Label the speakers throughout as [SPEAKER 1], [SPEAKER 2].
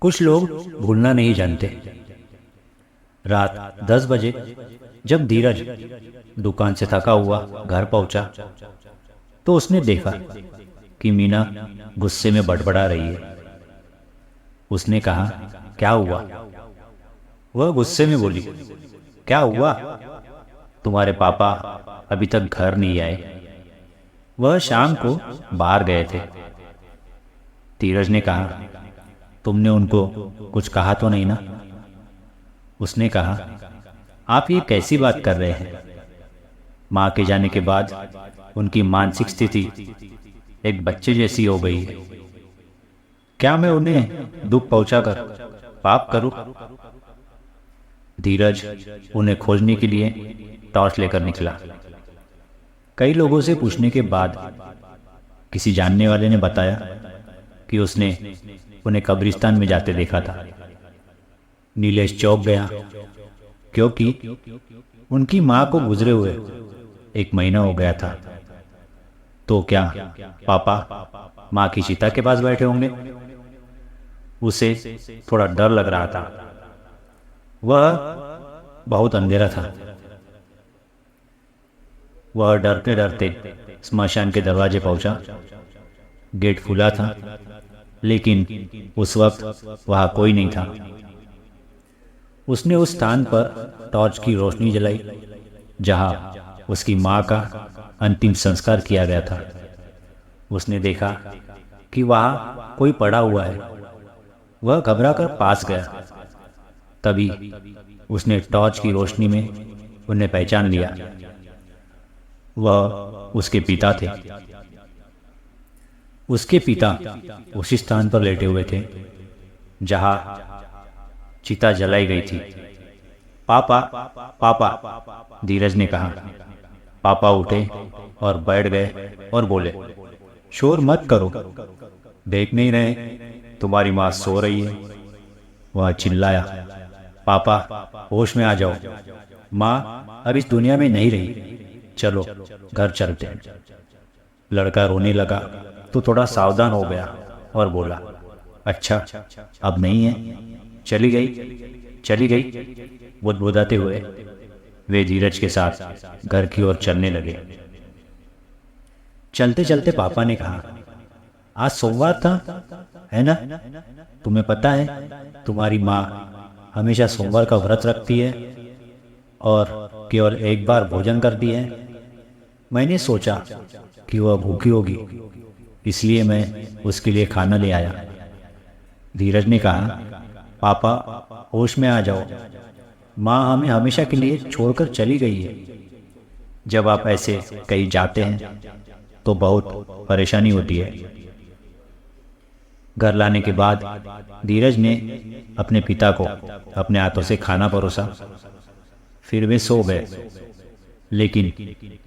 [SPEAKER 1] कुछ लोग भूलना नहीं जानते। रात 10 बजे जब धीरज दुकान से थका हुआ घर पहुंचा तो उसने देखा कि मीना गुस्से में बड़बड़ा रही है। उसने कहा, क्या हुआ? वह गुस्से में बोली, क्या हुआ? तुम्हारे पापा अभी तक घर नहीं आए। वह शाम को बाहर गए थे। धीरज ने कहा, तुमने उनको कुछ कहा तो नहीं ना? उसने कहा, आप ये कैसी बात कर रहे हैं? माँ के जाने के बाद उनकी मानसिक स्थिति एक बच्चे जैसी हो गई है। क्या मैं उन्हें दुख पहुंचाकर पाप करूं? धीरज उन्हें खोजने के लिए टॉर्च लेकर निकला। कई लोगों से पूछने के बाद किसी जानने वाले ने बताया कि उसने उन्हें कब्रिस्तान में जाते देखा था। नीलेश चौंक गया क्योंकि उनकी माँ को गुजरे हुए 1 महीना हो गया था। तो क्या पापा माँ की चिता के पास बैठे होंगे? उसे थोड़ा डर लग रहा था। वह बहुत अंधेरा था। वह डरते डरते स्मशान के दरवाजे पहुंचा। गेट खुला था, लेकिन उस वक्त वहां कोई नहीं था। उसने उस स्थान पर टॉर्च की रोशनी जलाई जहां उसकी माँ का अंतिम संस्कार किया गया था। उसने देखा कि वहां कोई पड़ा हुआ है। वह घबराकर पास गया। तभी उसने टॉर्च की रोशनी में उन्हें पहचान लिया। वह उसके पिता थे। उसके पिता उसी स्थान पर लेटे हुए थे जहां चिता जलाई गई थी। पापा, पापा, धीरज ने कहा। पापा उठे और बैठ गए और बोले, शोर मत करो, देख नहीं रहे तुम्हारी माँ सो रही है? वह चिल्लाया, पापा होश में आ जाओ, माँ अब इस दुनिया में नहीं रही, चलो घर चलते हैं। लड़का रोने लगा तो थोड़ा सावधान हो गया और बोला, अच्छा अब नहीं है? चली गई। बुदबुदाते हुए वे धीरज के साथ घर की ओर चलने लगे। चलते चलते पापा ने कहा, आज सोमवार था, है ना? तुम्हें पता है तुम्हारी माँ हमेशा सोमवार का व्रत रखती है और केवल एक बार भोजन करती है। मैंने सोचा कि वह भूखी होगी, इसलिए मैं उसके लिए खाना ले आया। धीरज ने कहा, पापा होश में आ जाओ, माँ हमें हमेशा के लिए छोड़कर चली गई है। जब आप ऐसे कहीं जाते हैं तो बहुत परेशानी होती है। घर लाने के बाद धीरज ने अपने पिता को अपने हाथों से खाना परोसा। फिर वे सो गए, लेकिन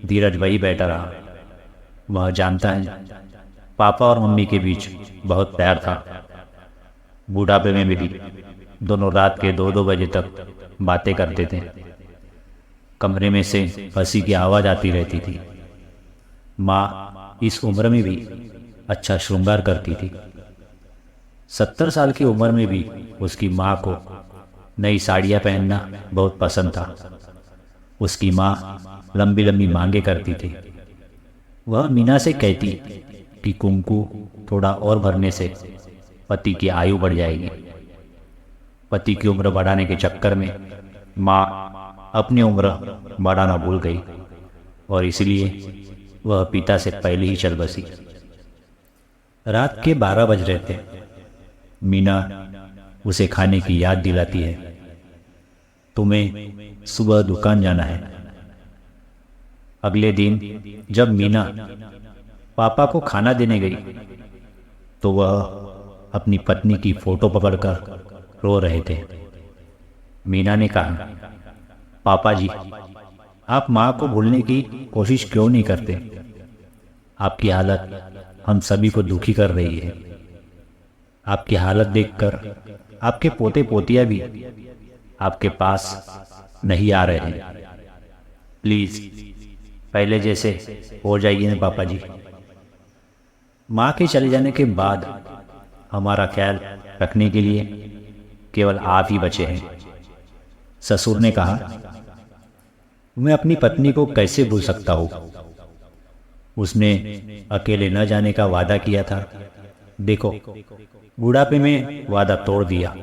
[SPEAKER 1] धीरज वही बैठा रहा। वह जानता है पापा और मम्मी के बीच बहुत प्यार था। बुढ़ापे में भी दोनों रात के 2-2 बजे तक बातें करते थे। कमरे में से हंसी की आवाज़ आती रहती थी। माँ इस उम्र में भी अच्छा श्रृंगार करती थी। 70 साल की उम्र में भी उसकी माँ को नई साड़ियाँ पहनना बहुत पसंद था। उसकी माँ लंबी लंबी मांगे करती थी। वह मीना से कहती कि कुंकू थोड़ा और भरने से पति की आयु बढ़ जाएगी। पति की उम्र बढ़ाने के चक्कर में माँ अपनी उम्र बढ़ाना भूल गई और इसलिए वह पिता से पहले ही चल बसी। रात के 12 बज रहे थे। मीना उसे खाने की याद दिलाती है, तुम्हें सुबह दुकान जाना है। अगले दिन जब मीना पापा को खाना देने गई तो वह अपनी पत्नी की फोटो पकड़कर रो रहे थे। मीना ने कहा, पापा जी, आप माँ को भूलने की कोशिश क्यों नहीं करते? आपकी हालत हम सभी को दुखी कर रही है। आपकी हालत देखकर आपके पोते पोतियाँ भी आपके पास नहीं आ रहे हैं। प्लीज पहले जैसे हो जाइए ना पापा जी। माँ के चले जाने के बाद हमारा ख्याल रखने के लिए केवल आप ही बचे हैं। ससुर ने कहा, मैं अपनी पत्नी को कैसे भूल सकता हूँ। उसने अकेले न जाने का वादा किया था। देखो, बुढ़ापे में वादा तोड़ दिया।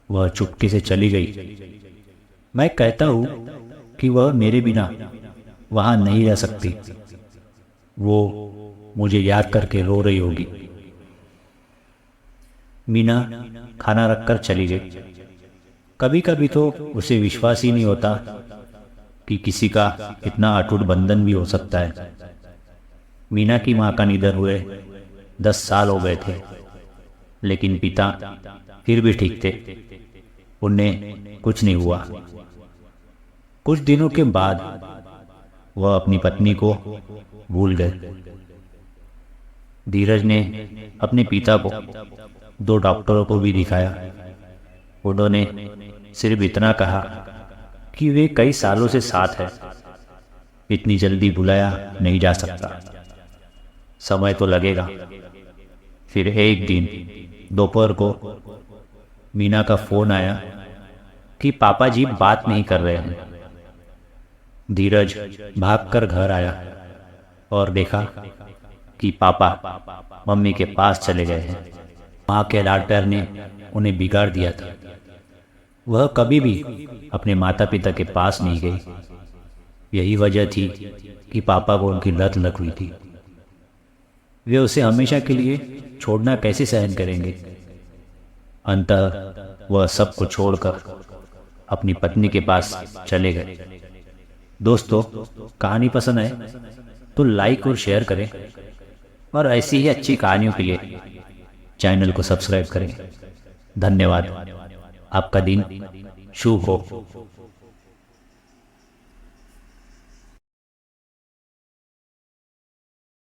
[SPEAKER 1] वह चुपके से चली गई। मैं कहता हूँ कि वह मेरे बिना वहाँ नहीं रह सकती। वो मुझे याद करके रो रही होगी। मीना खाना रखकर चली गई। कभी कभी तो उसे विश्वास ही नहीं होता कि किसी का इतना अटूट बंधन भी हो सकता है। मीना की मां का निधन हुए 10 साल हो गए थे, लेकिन पिता फिर भी ठीक थे। उन्हें कुछ नहीं हुआ। कुछ दिनों के बाद वह अपनी पत्नी को भूल गए। धीरज ने अपने पिता को 2 डॉक्टरों को भी दिखाया। उन्होंने सिर्फ इतना कहा कि वे कई सालों से साथ हैं, इतनी जल्दी बुलाया नहीं जा सकता, समय तो लगेगा। फिर एक दिन दोपहर को मीना का फोन आया कि पापा जी बात नहीं कर रहे हैं। धीरज भागकर घर आया और देखा कि पापा मम्मी के पास चले गए हैं। माँ के लाड प्यार ने उन्हें बिगाड़ दिया था। वह कभी भी अपने माता पिता के पास नहीं गई। यही वजह थी कि पापा को उनकी लत लग हुई थी। वे उसे हमेशा के लिए छोड़ना कैसे सहन करेंगे। अंततः वह सब को छोड़कर अपनी पत्नी के पास चले गए। दोस्तों, कहानी पसंद आए तो लाइक और शेयर करें, और ऐसी ही अच्छी कहानियों के लिए चैनल को सब्सक्राइब करें। धन्यवाद। आपका दिन शुभ हो।